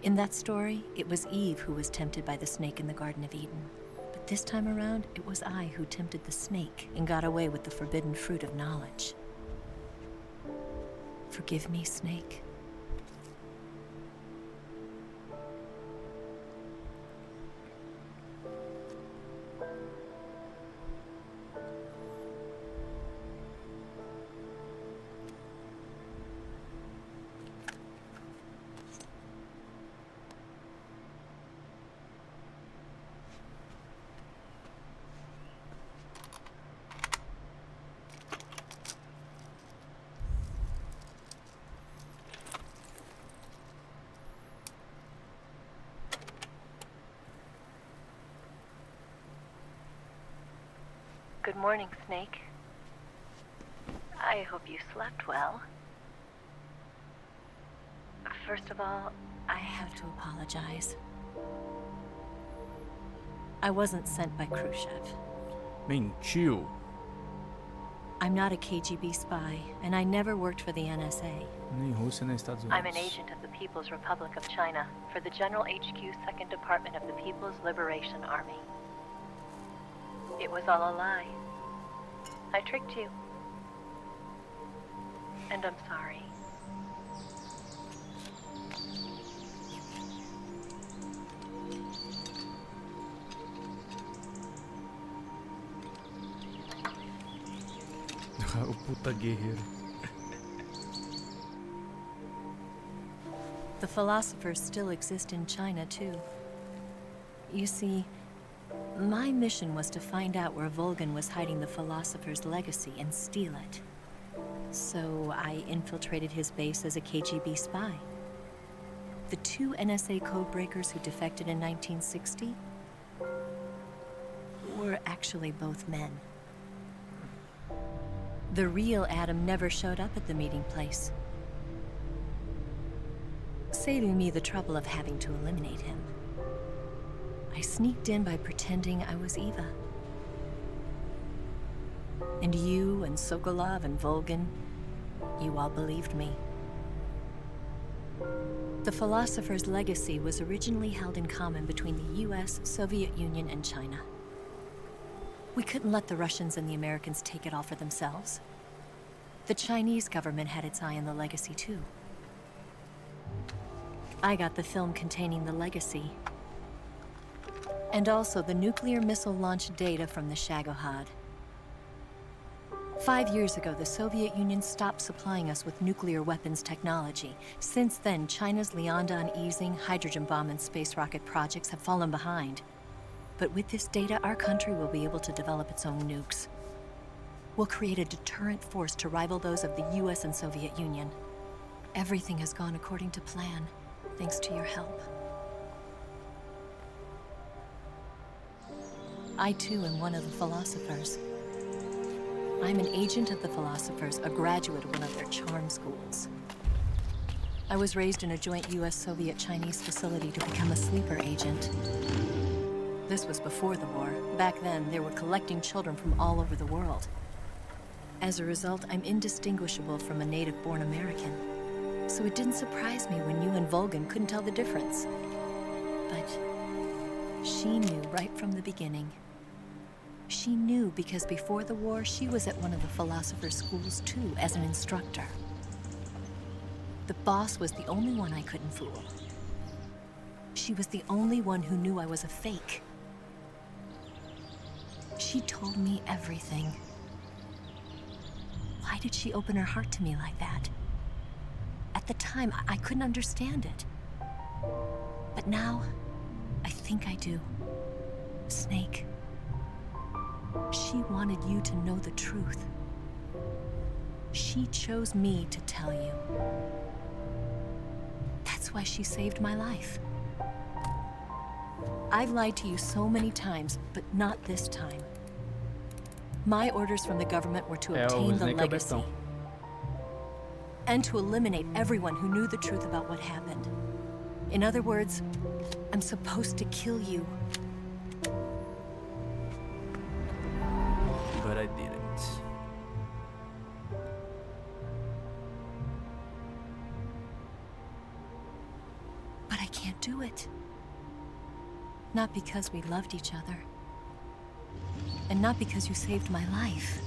In that story, it was Eve who was tempted by the snake in the Garden of Eden. But this time around, it was I who tempted the snake and got away with the forbidden fruit of knowledge. Forgive me, snake. Good morning, Snake. I hope you slept well. First of all, I have to apologize. I wasn't sent by Khrushchev. Mentiu. I'm not a KGB spy, and I never worked for the NSA. Nem Rússia, nem Estados Unidos. I'm an agent of the People's Republic of China for the General HQ 2nd Department of the People's Liberation Army. It was all a lie. I tricked you. And I'm sorry. O puta guerreiro. The philosophers still exist in China, too. You see, my mission was to find out where Volgan was hiding the philosopher's legacy and steal it. So I infiltrated his base as a KGB spy. The 2 NSA codebreakers who defected in 1960 were actually both men. The real Adam never showed up at the meeting place, saving me the trouble of having to eliminate him. I sneaked in by pretending I was Eva. And you and Sokolov and Volgan, you all believed me. The philosopher's legacy was originally held in common between the US, Soviet Union, and China. We couldn't let the Russians and the Americans take it all for themselves. The Chinese government had its eye on the legacy, too. I got the film containing the legacy, and also the nuclear missile launch data from the Shagohod. 5 years ago, the Soviet Union stopped supplying us with nuclear weapons technology. Since then, China's Liandon easing, hydrogen bomb, and space rocket projects have fallen behind. But with this data, our country will be able to develop its own nukes. We'll create a deterrent force to rival those of the US and Soviet Union. Everything has gone according to plan, thanks to your help. I too am one of the philosophers. I'm an agent of the philosophers, a graduate of one of their charm schools. I was raised in a joint US-Soviet-Chinese facility to become a sleeper agent. This was before the war. Back then, they were collecting children from all over the world. As a result, I'm indistinguishable from a native-born American. So it didn't surprise me when you and Volgan couldn't tell the difference. But she knew right from the beginning. She knew because before the war, she was at one of the philosopher's schools too, as an instructor. The boss was the only one I couldn't fool. She was the only one who knew I was a fake. She told me everything. Why did she open her heart to me like that? At the time, I couldn't understand it. But now, I think I do. Snake. She wanted you to know the truth. She chose me to tell you. That's why she saved my life. I've lied to you so many times, but not this time. My orders from the government were to obtain the legacy. And to eliminate everyone who knew the truth about what happened. In other words, I'm supposed to kill you. But I didn't. But I can't do it. Not because we loved each other. And not because you saved my life.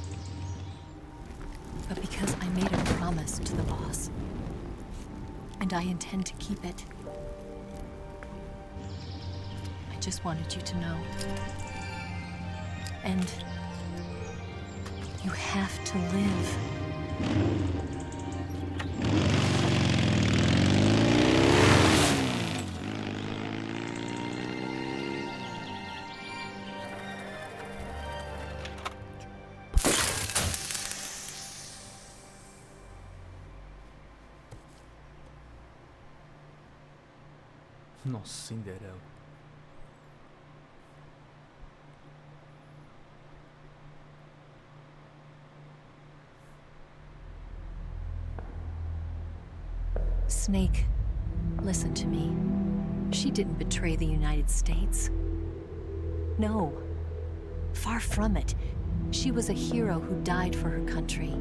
But because I made a promise to the boss. And I intend to keep it. I just wanted you to know. And you have to live. Nossa, Cinderela. Snake, listen to me. She didn't betray the United States. No. Far from it. She was a hero who died for her country.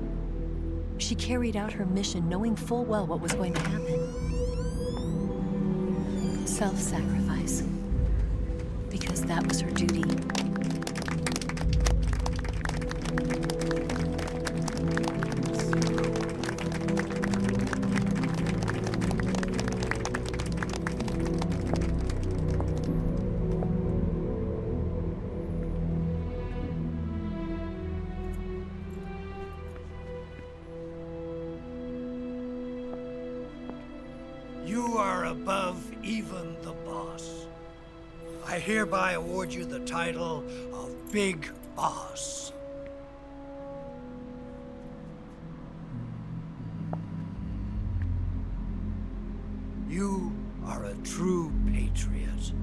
She carried out her mission knowing full well what was going to happen. Self-sacrifice. Because that was her duty. You are above even the boss. I hereby award you the title of Big Boss. You are a true patriot.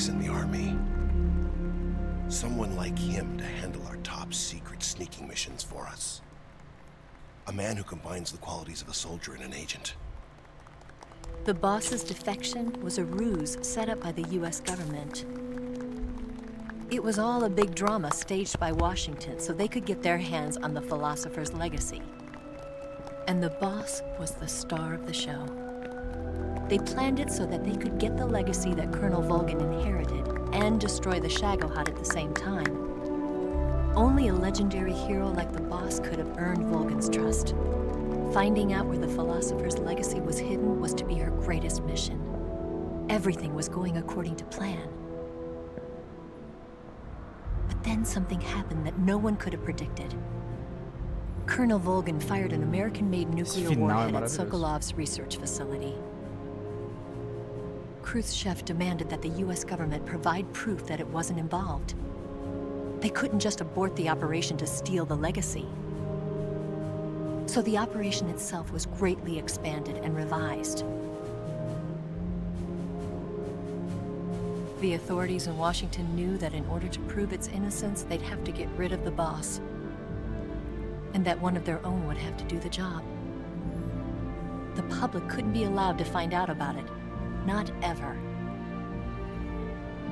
In the army. Someone like him to handle our top secret sneaking missions for us. A man who combines the qualities of a soldier and an agent. The boss's defection was a ruse set up by the US government. It was all a big drama staged by Washington so they could get their hands on the philosopher's legacy. And the boss was the star of the show. They planned it so that they could get the legacy that Colonel Volgin inherited and destroy the Shagohod at the same time. Only a legendary hero like the boss could have earned Volgin's trust. Finding out where the philosopher's legacy was hidden was to be her greatest mission. Everything was going according to plan. But then something happened that no one could have predicted. Colonel Volgin fired an American-made nuclear warhead at Sokolov's research facility. Khrushchev demanded that the US government provide proof that it wasn't involved. They couldn't just abort the operation to steal the legacy. So the operation itself was greatly expanded and revised. The authorities in Washington knew that in order to prove its innocence, they'd have to get rid of the boss, and that one of their own would have to do the job. The public couldn't be allowed to find out about it. Not ever.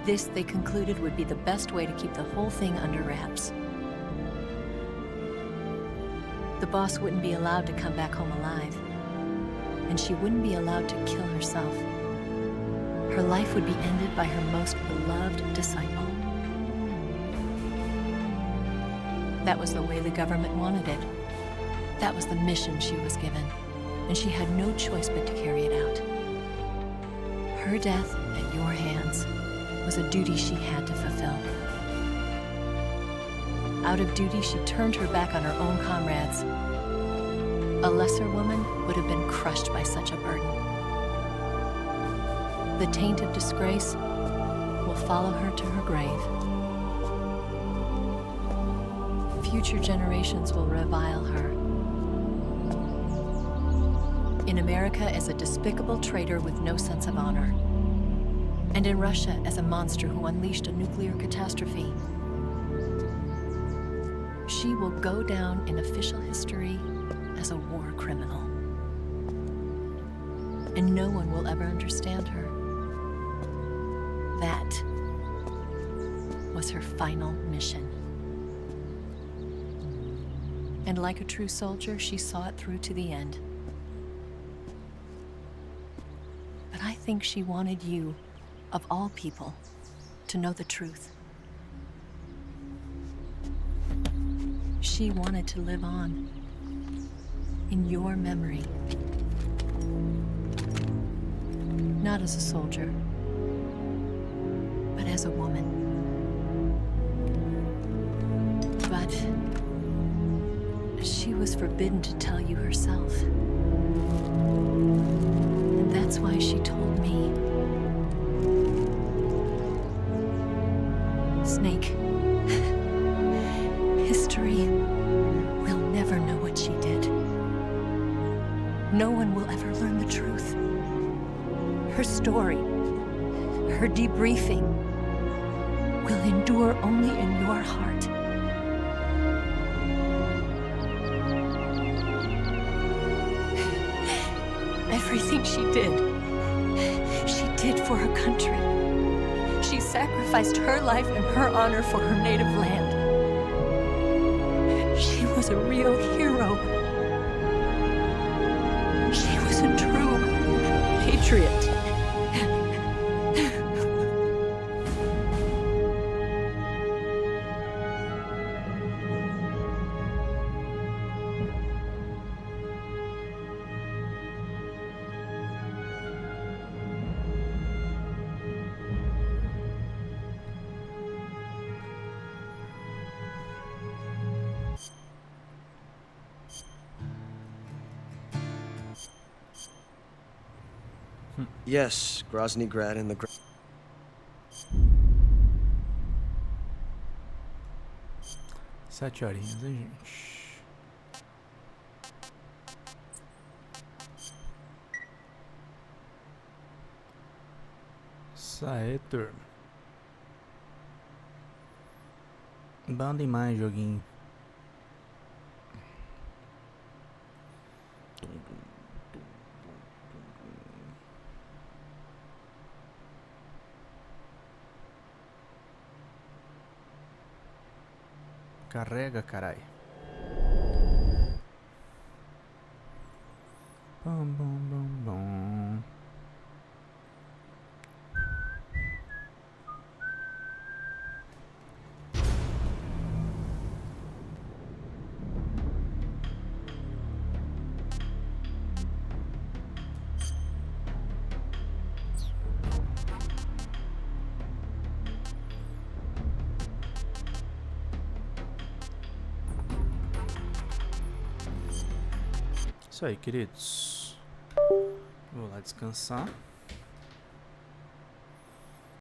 This, they concluded, would be the best way to keep the whole thing under wraps. The boss wouldn't be allowed to come back home alive, and she wouldn't be allowed to kill herself. Her life would be ended by her most beloved disciple. That was the way the government wanted it. That was the mission she was given, and she had no choice but to carry it out. Her death at your hands was a duty she had to fulfill. Out of duty, she turned her back on her own comrades. A lesser woman would have been crushed by such a burden. The taint of disgrace will follow her to her grave. Future generations will revile her. In America as a despicable traitor with no sense of honor. And in Russia as a monster who unleashed a nuclear catastrophe. She will go down in official history as a war criminal. And no one will ever understand her. That was her final mission. And like a true soldier, she saw it through to the end. But I think she wanted you, of all people, to know the truth. She wanted to live on, in your memory. Not as a soldier, but as a woman. But she was forbidden to tell you herself. And that's why she told me. Snake, history will never know what she did. No one will ever learn the truth. Her story, her debriefing, will endure only in your heart. Everything she did for her country. She sacrificed her life and her honor for her native land. She was a real hero. She was a true patriot. Yes, Grozny Grad and the... Sete horinhas, hein, gente? Isso aí, turma. Bom demais, joguinho. Carrega, carai. Bom, bom, bom, bom. Isso aí, queridos. Vou lá descansar.